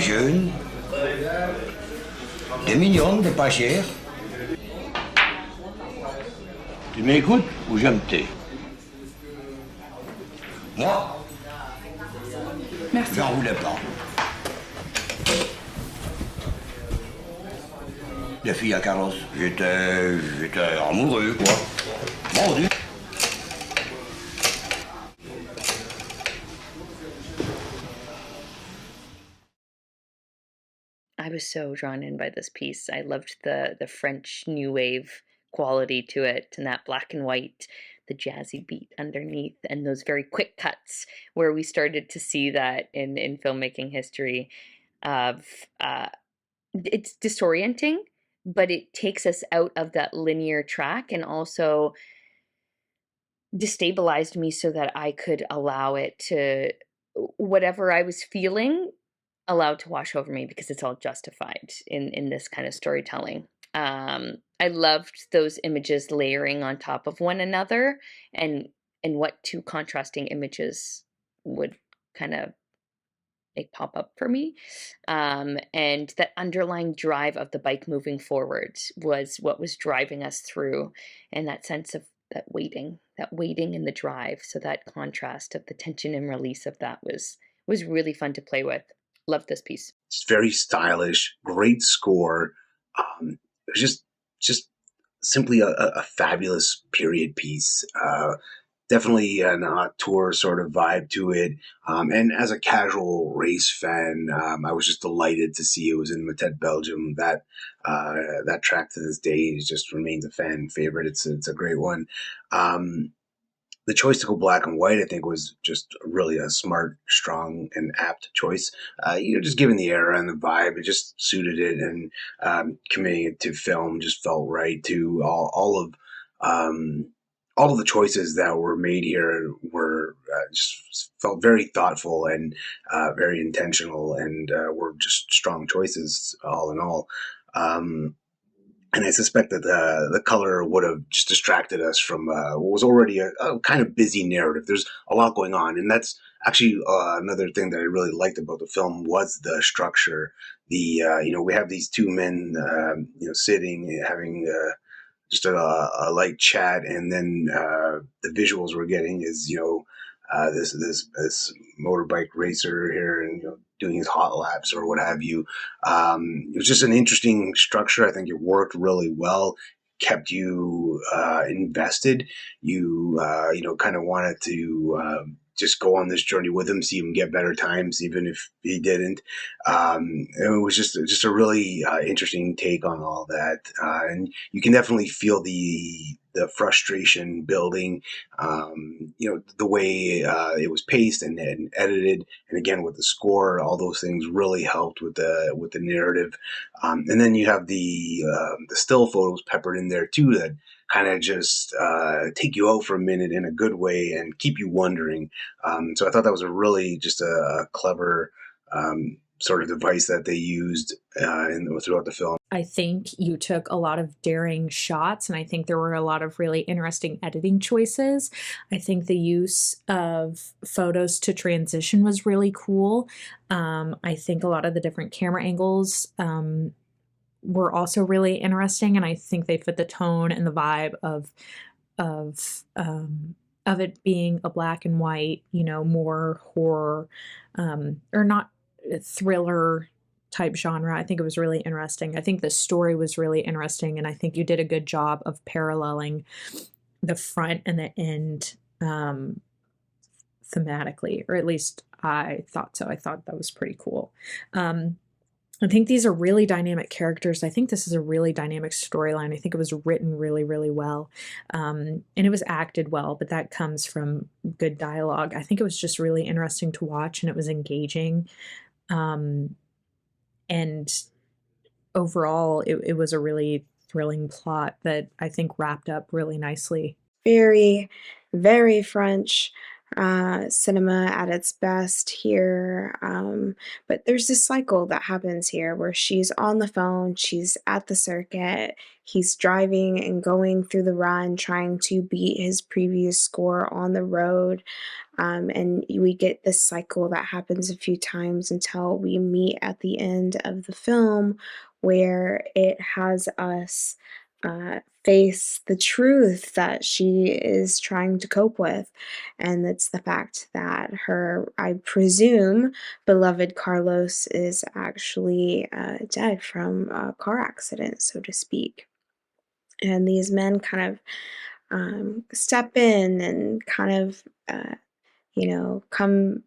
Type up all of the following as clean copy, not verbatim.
jeunes, des mignonnes, des pas chères. Tu m'écoutes ou je me tais? Moi, Merci. j'en voulais pas. Les filles à carrosse, j'étais amoureux, quoi. Mon Dieu. I was so drawn in by this piece. I loved the French new wave quality to it, and that black and white, the jazzy beat underneath, and those very quick cuts where we started to see that in filmmaking history of it's disorienting, but it takes us out of that linear track and also destabilized me so that I could allow it to, whatever I was feeling, allowed to wash over me because it's all justified in this kind of storytelling. I loved those images layering on top of one another, and what two contrasting images would kind of make pop up for me. And that underlying drive of the bike moving forward was what was driving us through, and that sense of that waiting in the drive. So that contrast of the tension and release of that was really fun to play with. Loved this piece. It's very stylish, great score. It was just simply a fabulous period piece. Definitely an auteur sort of vibe to it. And as a casual race fan, I was just delighted to see it was in Mettet, Belgium. That track to this day just remains a fan favorite. It's a great one. The choice to go black and white, I think, was just really a smart, strong, and apt choice. Just given the era and the vibe, it just suited it, and committing it to film just felt right too. All of the choices that were made here were just felt very thoughtful and very intentional, and were just strong choices all in all. And I suspect that the color would have just distracted us from what was already a kind of busy narrative. There's a lot going on, and that's actually another thing that I really liked about the film was the structure. We have these two men, sitting, having just a light chat, and then the visuals we're getting is this motorbike racer here, and doing his hot laps or what have you. It was just an interesting structure. I think it worked really well, kept you invested. You kind of wanted to just go on this journey with him, see him get better times, even if he didn't. It was just a really interesting take on all that, and you can definitely feel the frustration building. The way it was paced and edited, and again with the score, all those things really helped with the narrative. And then you have the still photos peppered in there too that kind of just take you out for a minute in a good way and keep you wondering. So I thought that was a really just a clever sort of device that they used throughout the film. I think you took a lot of daring shots, and I think there were a lot of really interesting editing choices. I think the use of photos to transition was really cool. I think a lot of the different camera angles were also really interesting, and I think they fit the tone and the vibe of it being a black and white, more horror or not thriller type genre. I think it was really interesting. I think the story was really interesting, and I think you did a good job of paralleling the front and the end thematically, or at least I thought so. I thought that was pretty cool. I think these are really dynamic characters. I think this is a really dynamic storyline. I think it was written really, really well. And it was acted well, but that comes from good dialogue. I think it was just really interesting to watch, and it was engaging. And overall, it was a really thrilling plot that I think wrapped up really nicely. Very, very French. cinema at its best here. But there's this cycle that happens here where she's on the phone, she's at the circuit, he's driving and going through the run, trying to beat his previous score on the road. And we get this cycle that happens a few times until we meet at the end of the film where it has us face the truth that she is trying to cope with. And it's the fact that her, I presume, beloved Carlos is actually dead from a car accident, so to speak. And these men kind of step in and kind of come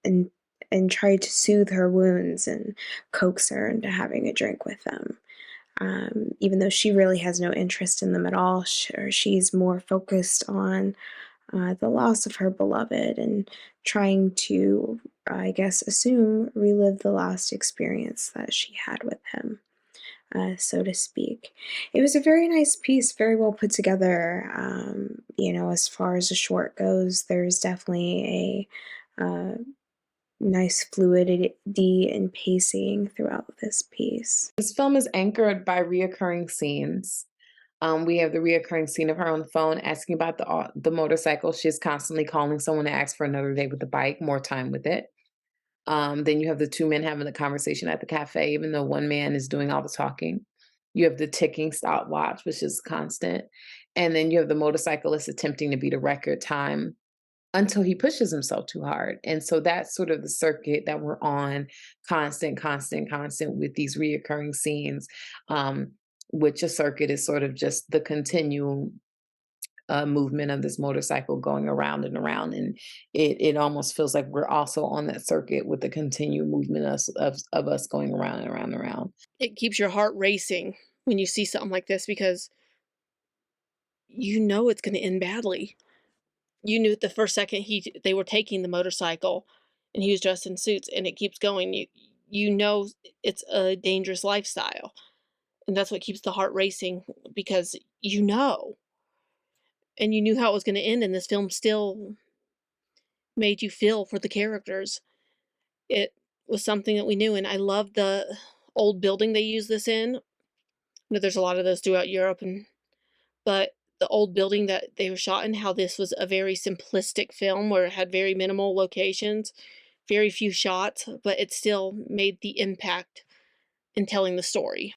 and try to soothe her wounds and coax her into having a drink with them. Even though she really has no interest in them at all, she's more focused on the loss of her beloved and trying to, I guess, relive the last experience that she had with him, so to speak. It was a very nice piece, very well put together. As far as the short goes, there's definitely a nice fluidity and pacing throughout this piece. This film is anchored by reoccurring scenes. We have the reoccurring scene of her on the phone asking about the motorcycle. She's constantly calling someone to ask for another day with the bike, more time with it. Then you have the two men having the conversation at the cafe, even though one man is doing all the talking. You have the ticking stopwatch, which is constant. And then you have the motorcyclist attempting to beat a record time until he pushes himself too hard. And so that's sort of the circuit that we're on, constant with these reoccurring scenes, which a circuit is sort of just the continual movement of this motorcycle going around and around. And it almost feels like we're also on that circuit with the continued movement of us going around and around and around. It keeps your heart racing when you see something like this because you know it's going to end badly. You knew the first second they were taking the motorcycle and he was dressed in suits and it keeps going. You know it's a dangerous lifestyle. And that's what keeps the heart racing because you know. And you knew how it was going to end, and this film still made you feel for the characters. It was something that we knew, and I love the old building they use this in. There's a lot of those throughout Europe, but the old building that they were shot in, how this was a very simplistic film where it had very minimal locations, very few shots, but it still made the impact in telling the story.